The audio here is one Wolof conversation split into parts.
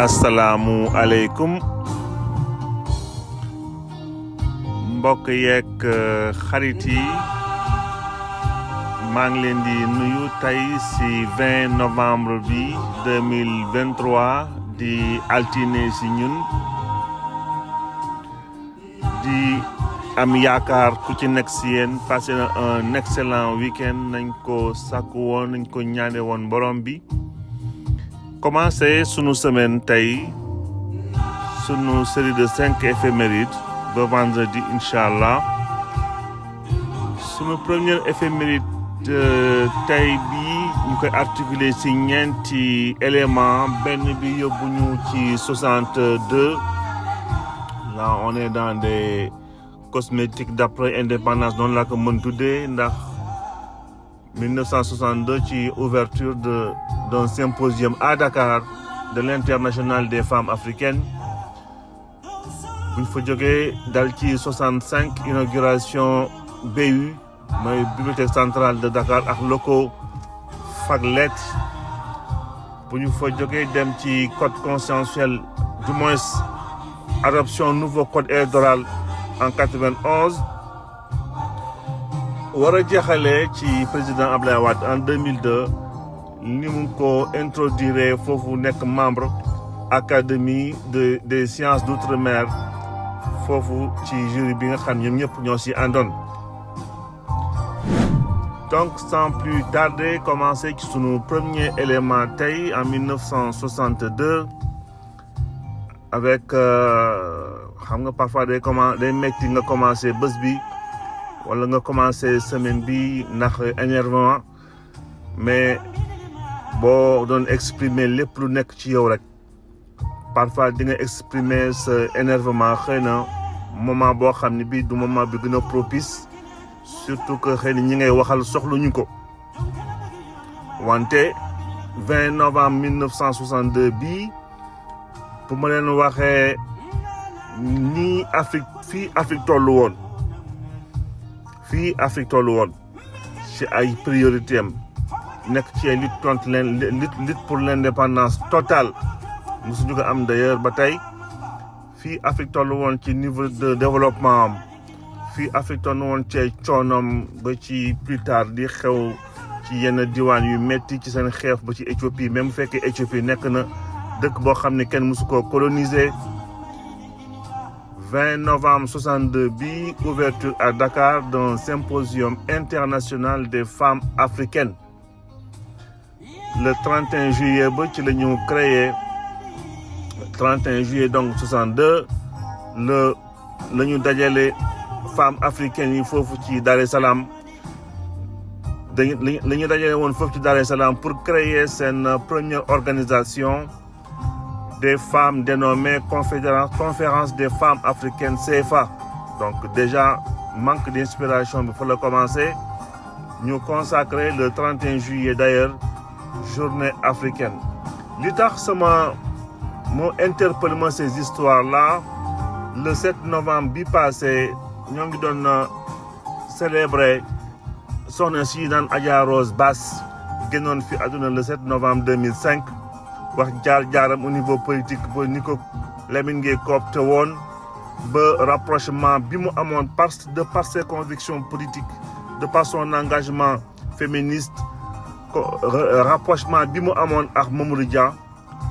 asalaamualeykum mbokk yeeg xarit yi maa ngi leen di nuyu tey ci 20 novembre bi 2023 di altine ci ñun di am yaakaar ku ci nekk ci yéen passé na un excellent week-end nañ ko sàkku woon nañ ko ñaane woon borom bi commencé sunu semaine tey sunu série de 5 éphémérides ba vendredi inch'Allah sunu première éphéméride tey bi ñu koy articuler ci ñeenti élément benn bi yóbbu ñu ci 62 là on est dans des cosmétiques d'après indépendance noonu laa ko mën tuddee ndax 1962 ci ouverture d'un symposium à Dakar de l'international des femmes africaines bu ñu fa jógee dal ci 65 inauguration BU mooy bibliothèque centrale de Dakar ak locaux Faglet bu ñu fa jógee dem ci code consensuel du moins adoption nouveau code électoral en 91 war a jeexalee ci président Abdoulaye Wade en 2002 ni mu ko introduire foofu nekk membre académie des sciences d'outre-mer foofu ci jury bi nga xam ñoom ñëpp ñoo ci àndoon. Donc sans plus tarder commencer ci sunu premier élément tey en 1962 avec xam nga parfois day metti nga commencer bés bi wala nga commencer semaine bi ndax énervement mais boo doon exprimer lépp lu nekk ci yow rek parfois di nga exprimer sa énervement xëy na moment boo xam ne bii du moment bi gën a propice surtout que xëy na ñi ngay waxal soxluñu ko wante 20 novembre 1962 bii pour ma leen waxee nii Afrique tollu woon fii Afrique tollu woon ci ay priorité am nekk ci ay lutte pour l'indépendance totale mosuñu ko am d'ailleurs ba tey fii Afrique tollu woon ci niveau de développement am fii Afrique tollu woon ci coonoom ba ci plus tard di xew ci yenn diwaan yu metti ci seen xeex ba ci Éthiopie même bu fekkee Éthiopie nekk na dëkk boo xam ne kenn mosu ko coloniser 20 novembre 62 bi ouverture à Dakar d'un symposium international des femmes africaines le 31 juillet ba ci la ñu créé 31 juillet donc 62 la ñu dajale femmes africaines yi foofu ci Dar es Salaam la ñu dajale woon foofu ci Dar es Salaam pour créer seen première organisation des femmes dénommée conférence des femmes africaines CFA donc déjà manque d'inspiration bi fa la commencé ñu consacré le 31 juillet d'ailleurs journée africaine li tax moo interpellé ma ces histoires là le 7 novembre bi passé ñoo ngi doon célébrer soxna si daan Adja Rose Bass génnoon fi àdduna le 7 novembre 2005 wax jaar-jaaram au niveau politique ba ni ko Lamine Gueye coopté woon ba rapprochement bi mu amoon par ses convictions politiques de par son engagement féministe rapprochement bi mu amoon ak Mamadou Dia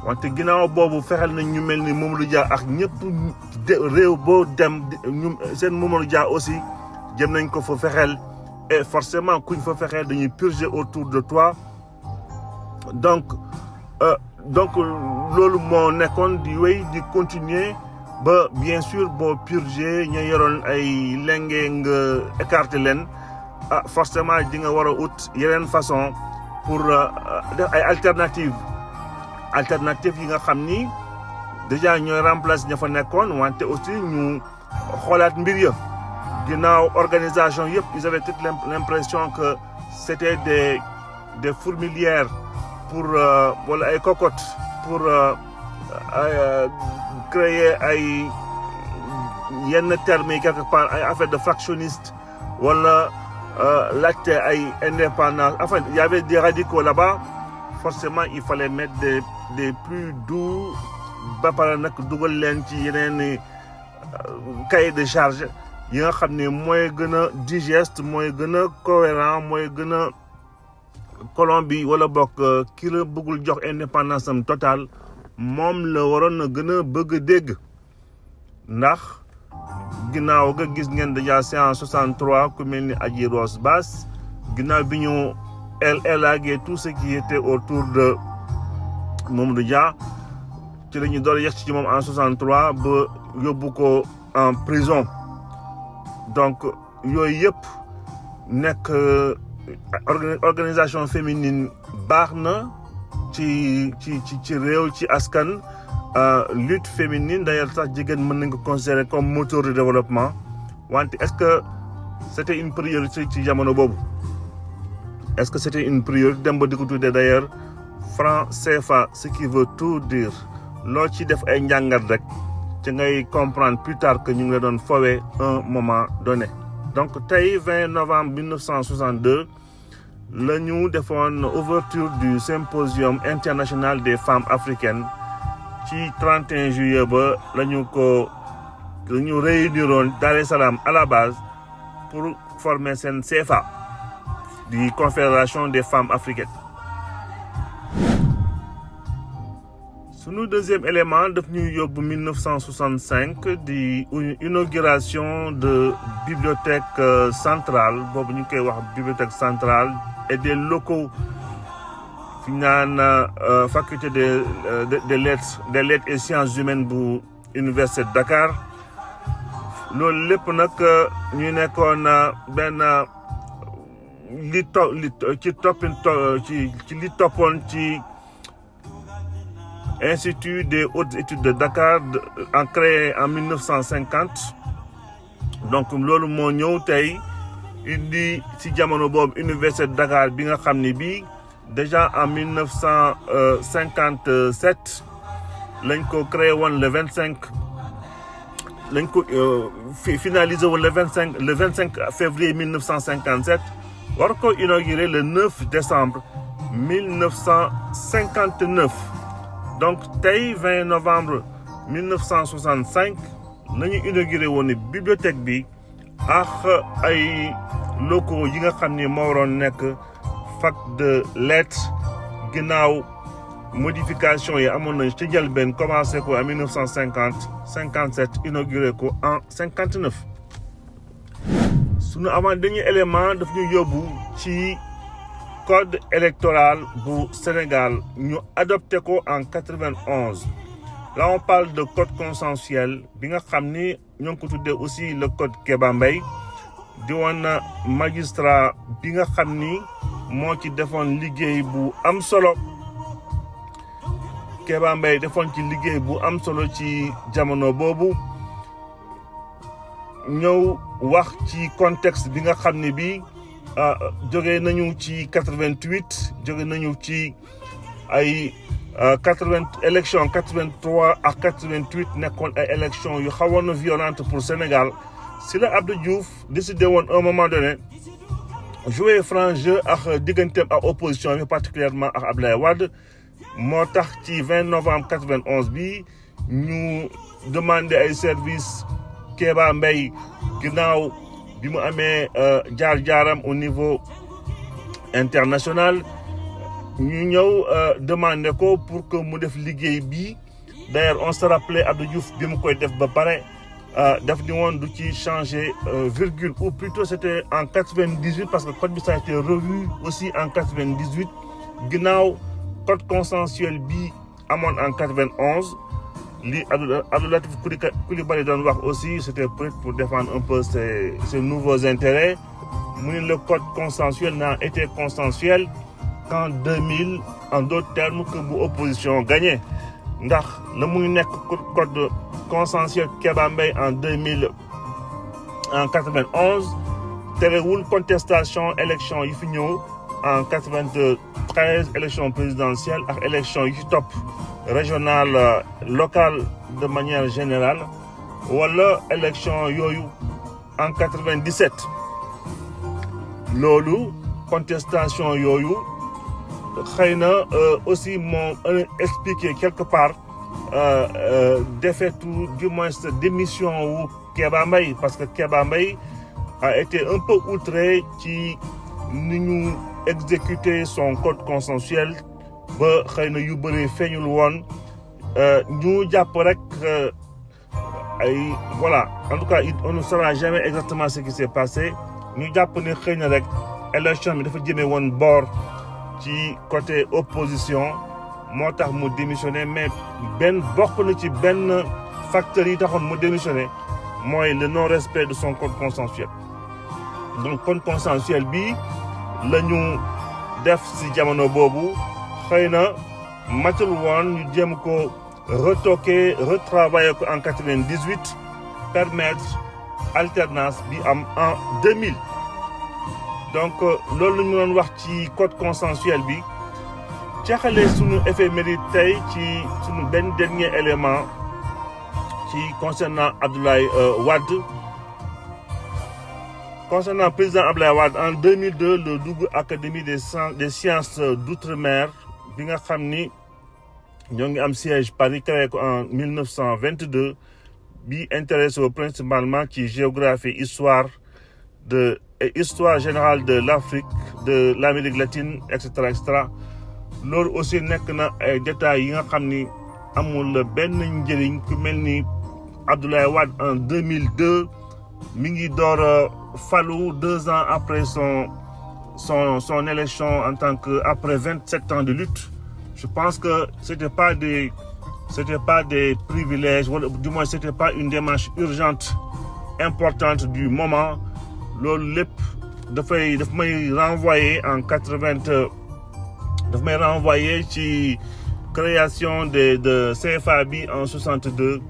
wante ginnaaw boobu fexeel nañ ñu mel ni Mamadou Dia ak ñëpp réew boo dem ñu seen Mamadou Dia aussi jëm nañ ko fa fexeel et forcément kuñ fa fexeel dañuy purger autour de toi donc loolu moo nekkoon di wéy di continuer ba bien sûr boo purger ña yoroon ay lenge nga écarter leen forcément di nga war a ut yeneen façon pour def ay alternatives yi nga xam ni déjà ñooy remplacer ña fa nekkoon wante aussi ñu xoolaat mbir ya ginnaaw organisation yëpp ils avaient toute l'impression que c'était des fourmilières pour wala ay cocottes pour créer ay yenn termes yi quelque part ay affaire de fractionniste wala laajte ay indépendance enfin il y avait des radicaux là-bas forcément il fallait mettre des plus doux ba pare nag dugal leen ci yeneen cahier de charge yi nga xam ne mooy gën a digeste mooy gën a cohérent mooy gën a Colombie wala bokk ki la bëggul jox indépendance am totale moom la waroon na gën a bëgg dégg ndax ginnaaw ga gis ngeen déjà c'est en 63 ku mel ni Adji Rose Bass ginnaaw bi ñu élagué tout ce qui était autour de Mamadou Dia ci la ñu doon yegg ci moom en 63 ba yóbbu ko en prison donc yooyu yëpp nekk organisation féminine baax na ci réew ci askan lutte féminine d'ailleurs sax jigéen mën nañ ko considérer comme moteur de développement wante est-ce que c'était une priorité ci jamono boobu est-ce que c'était une priorité dem ba di ko tuddee d'ailleurs franc CFA ce qui veut tout dire loo ci def ay njàngat rek ci ngay comprendre plus tard que ñu ngi la doon fowee un moment donné. Donc tey 20 novembre 1962 la ñu defoon ouverture du symposium international des femmes africaines ci 31 juillet ba la ñu réuniroon Dar es Salaam à la base pour former seen CFA di confédération des femmes africaines. Sunu deuxième élément daf ñuy yóbbu 1965 di inauguration de bibliothèque centrale boobu ñu koy wax bibliothèque centrale et des locaux fi naan faculté des lettres et sciences humaines bu université de Dakar loolu lépp nag ñu nekkoon benn li toppoon ci Institut des hautes études de Dakar créé en 1950 donc loolu moo ñëw tey indi ci jamono boobu université de Dakar bi nga xam ne bii déjà en 1957 lañ ko créé woon le 25 lañ ko finalisé woon le 25 février 1957 war ko inauguré le 9 décembre 1959. Donc tey 20 novembre 1965 nañu inauguré woon ni bibliothèque bi ak ay locaux yi nga xam ni moo waroon nekk fac de lettres ginnaaw modification yi amoon nañ ci njëlbeen commencé ko en 1957 inauguré ko en 59. Sunu avant-dernier élément daf ñu yóbbu ci code électoral bu Sénégal ñu adopté ko en 91 là on parle de code consensuel bi nga xam ni ñoo ngi ko tuddee aussi le code Kéba Mbaye di woon magistrat bi nga xam ni moo ci defoon liggéey bu am solo Kéba Mbaye defoon ci liggéey bu am solo ci jamono boobu ñëw wax ci contexte bi nga xam ni bi jóge nañu ci 88 jóge nañu ci ay 83 ak 88 nekkoon ay élection yu xawoon na violente pour Sénégal si la Abdou Diouf décidé woon un moment donné jouer franc jeu ak digganteem ak opposition bi particulièrement ak Abdoulaye Wade moo tax ci 20 novembre 91 bi ñu demandé ay services Kéba Mbaye ginnaaw bi mu amee jaar-jaaram au niveau international ñu ñëw demandé ko pour que mu def liggéey bi d'ailleurs on se rappelait Abdou Diouf bi mu koy def ba pare daf ni woon du ci changer virgule ou plutôt c'était en 98 parce que code bi ça a été revu aussi en 98 ginnaaw code consensuel bi amoon en 91 li Abdou Latif Coulibaly doon wax aussi c'était peut-être pour défendre un peu ses nouveaux intérêts mu ne le code consensuel n'a été consensuel qu'en 2000 en d'autres termes que bu opposition gagné ndax la muy nekk code consensuel Kéba Mbaye en 91 terewul contestation élection yi fi ñëw en 93 élection présidentielle ak élection yi ci topp régionale locale de manière générale wala élection yooyu en 97 loolu contestation yooyu xëy na aussi moo expliqué quelque part défaite du moins démission wu Kéba Mbaye parce que Kéba Mbaye a été un peu outré ci ni ñu exécuter son code consensuel ba xëy na yu bëri feeñul woon ñu jàpp rek voilà en tout cas on ne saura jamais exactement ce qui s'est passé ñu jàpp ne xëy na rek élection bi dafa jëmee woon boor ci côté opposition moo tax mu démissionné mais bokk na ci benn facteur yi taxoon mu démissionné mooy le non-respect de son code consensuel donc code consensuel bi la ñu def si jamono boobu xëy na matul woon ñu jéem ko retoquer retravailler ko en 98 permettre alternance bi am en 2000 donc loolu la ñu doon wax ci code consensuel bi jeexalee sunu éphéméride tey ci sunu benn dernier élément ci concernant Abdoulaye Wade concernant président Abdoulaye Wade en 2002 le dugg académie des sciences d'outre-mer bi nga xam ni ñoo ngi am siège Paris créé ko en 1922 bi intéressé principalement ci géographie histoire générale de l'Afrique de l'Amérique latine et cetera loolu aussi nekk na ay détails yi nga xam ni amul benn njëriñ ku mel ni Abdoulaye Wade en 2002 mi ngi door falu 2 ans après son élection en tant que après 27 ans de lutte. Je pense que c'était pas des privilèges ou du moins c'était pas une démarche urgente importante du moment loolu lépp daf may renvoyer en 80 daf may renvoyer ci création de CFA bi en 62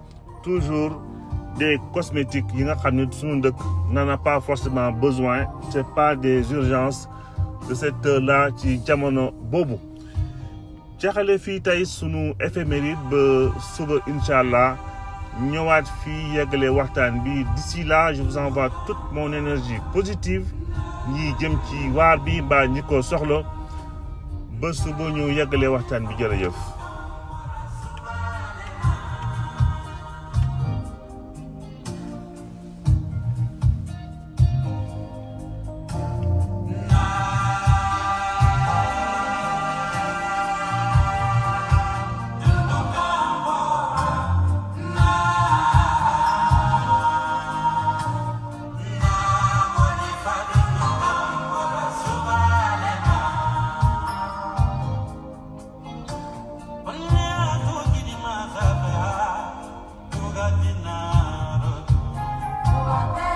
toujours des cosmétiques yi nga xam ne suñu dëkk n'en a pas forcément besoin c'est pas des urgences de cette heure-là ci jamono boobu jeexale fii tey sunu éphéméride ba suba incha allah ñëwaat fii yeggale waxtaan bi d'ici là je vous envoie toute mon énergie positive ñi jëm ci waar bi mbaa ñi ko soxla ba suba ñu yeggale waxtaan bi jërëjëf. What